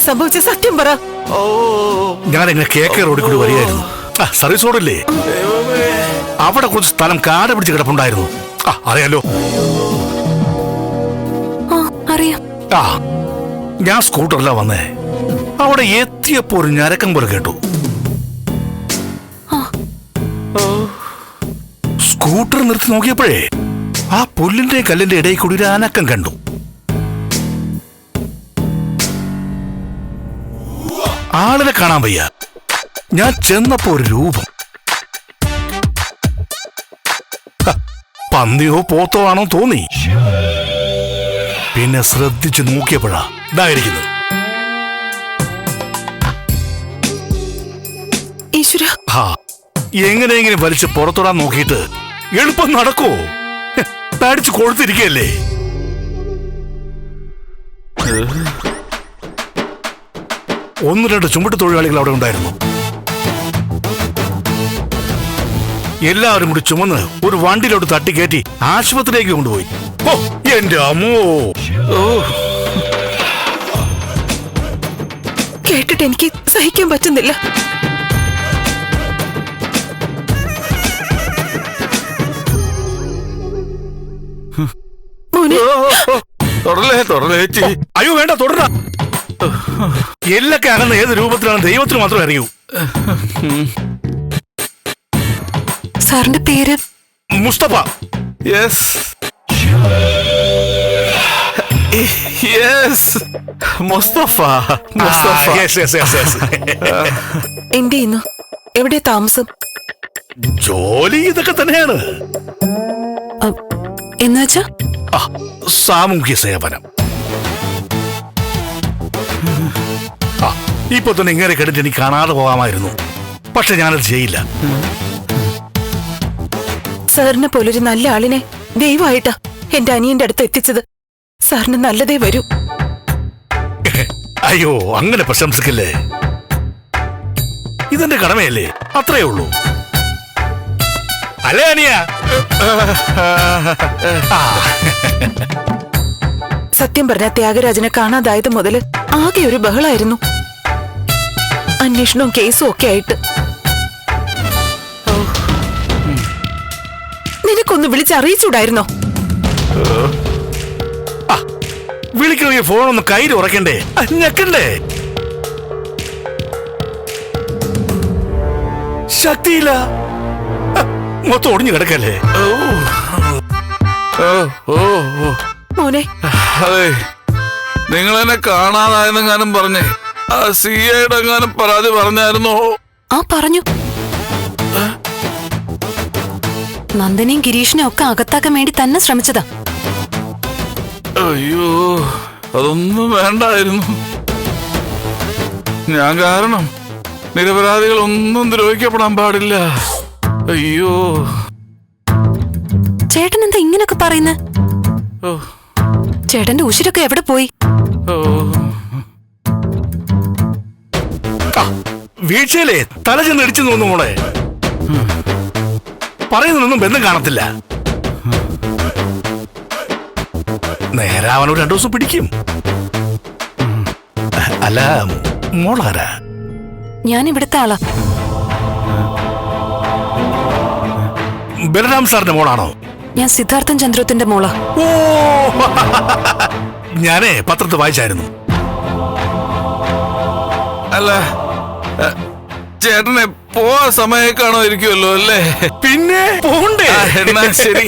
സംഭവിച്ച സത്യം പറ. ഞാൻ എങ്ങനെ KK റോഡിൽ കൂടി വരികയായിരുന്നു. സർവീസ് റോഡില്ലേ, അവിടെ കുറച്ച് സ്ഥലം കാട് പിടിച്ച് കിടപ്പുണ്ടായിരുന്നു. അറിയാലോ. അറിയാം. ഞാൻ സ്കൂട്ടറിലാ വന്നേ. അവിടെ എത്തിയപ്പോ ഒരു ഞരക്കം പോലെ കേട്ടു. സ്കൂട്ടർ നിർത്തി നോക്കിയപ്പോഴേ ആ പുല്ലിന്റെ കല്ലിന്റെ ഇടയിൽ കൂടി ഒരു അനക്കം കണ്ടു. ആളിനെ കാണാൻ വയ്യ. ഞാൻ ചെന്നപ്പോ ഒരു രൂപം. പന്നിയോ പോത്തോ ആണോ തോന്നി. പിന്നെ ശ്രദ്ധിച്ചു നോക്കിയപ്പോഴാ ഇതായിരിക്കുന്നു. എങ്ങനെയെങ്കിലും വലിച്ച് പുറത്തോടാൻ നോക്കിയിട്ട് എളുപ്പം നടക്കോ? തടിച്ചു കൊഴുത്തിരിക്കല്ലേ. ഒന്ന് രണ്ട് ചുമട്ട് തൊഴിലാളികൾ അവിടെ ഉണ്ടായിരുന്നു. എല്ലാവരും കൂടി ചുമന്ന് ഒരു വണ്ടിയിലോട്ട് തട്ടിക്കയറ്റി ആശുപത്രിയിലേക്ക് കൊണ്ടുപോയി. എന്റെ അമ്മോ, കേട്ടിട്ട് എനിക്ക് സഹിക്കാൻ പറ്റുന്നില്ല. അയ്യോ വേണ്ട, തുടര. എല്ലൊക്കെ അകന്ന ഏത് രൂപത്തിലാണ് ദൈവത്തിന് മാത്രമേ അറിയൂ. സാറിന്റെ പേര്? മുസ്തഫ. എന്ത് ചെയ്യുന്നു? എവിടെ താമസം? ജോലി ഇതൊക്കെ തന്നെയാണ്. എന്നുവെച്ചാ സാമൂഹ്യ സേവനം. ഇപ്പൊ തന്നെ ഇങ്ങനെ കേട്ടിട്ട് എനിക്ക് കാണാതെ പോകാമായിരുന്നു. പക്ഷെ ഞാനത് ചെയ്യില്ല. സാറിനെ പോലൊരു നല്ല ആളിനെ ദൈവമായിട്ടാ എന്റെ അനിയന്റെ അടുത്ത് എത്തിച്ചത്. സാറിന് നല്ലതേ വരൂ. അയ്യോ, അങ്ങനെ പ്രശംസിക്കല്ലേ. ഇതെന്റെ കടമയല്ലേ, അത്രേ ഉള്ളൂ. അല്ലേ അനിയ? സത്യം പറഞ്ഞ ത്യാഗരാജനെ കാണാതായത് മുതല് ആകെ ഒരു ബഹളായിരുന്നു. അന്വേഷണവും കേസും ഒക്കെ ആയിട്ട്. നിനക്കൊന്ന് വിളിച്ചറിയിച്ചൂടായിരുന്നോ? വിളിക്കണമെങ്കിൽ ഫോണൊന്ന് കയ്യിൽ ഉറക്കണ്ടേ, ഞെക്കണ്ടേ? ശക്തിയില്ല, മൊത്തം ഒടിഞ്ഞു കിടക്കല്ലേ. മോനെ, അതെ, നിങ്ങൾ എന്നെ കാണാതായെന്നെങ്ങാനും പറഞ്ഞേ CIയുടെ എങ്ങാനും പരാതി പറഞ്ഞായിരുന്നോ? പറഞ്ഞു. നന്ദനെയും ഗിരീഷിനെയും ഒക്കെ അകത്താക്കാൻ വേണ്ടി തന്നെ ശ്രമിച്ചതാ. അയ്യോ, അതൊന്നും വേണ്ടായിരുന്നു. ഞാൻ കാരണം നിരപരാധികൾ ഒന്നും ദ്രോഹിക്കപ്പെടാൻ പാടില്ല. അയ്യോ, ചേട്ടൻ എന്താ ഇങ്ങനൊക്കെ പറയുന്നേ? ചേട്ടന്റെ ഉശിരൊക്കെ എവിടെ പോയി? വീഴ്ചയിലെ തല ചെന്ന് ഇടിച്ചു തോന്നു മോളെ. പറയുന്നതൊന്നും ബന്ധം കാണത്തില്ല. നേരെ അവനോട് 2 ദിവസം പിടിക്കും. അല്ല, മോളാരാ? ഞാൻ ഇവിടുത്തെ ആളാ. ബലരാം സാറിന്റെ മോളാണോ? ഞാൻ സിദ്ധാർത്ഥൻ ചന്ദ്രത്തിന്റെ മോളാ. ഓ, ഞാനേ പത്രത്തിൽ വായിച്ചായിരുന്നു. അല്ല, ചേട്ടനെ പോവാ സമയം കാണോ ഇരിക്കുമല്ലോ അല്ലേ? പിന്നെ പോണ്ടേ? എന്നാ ശരി.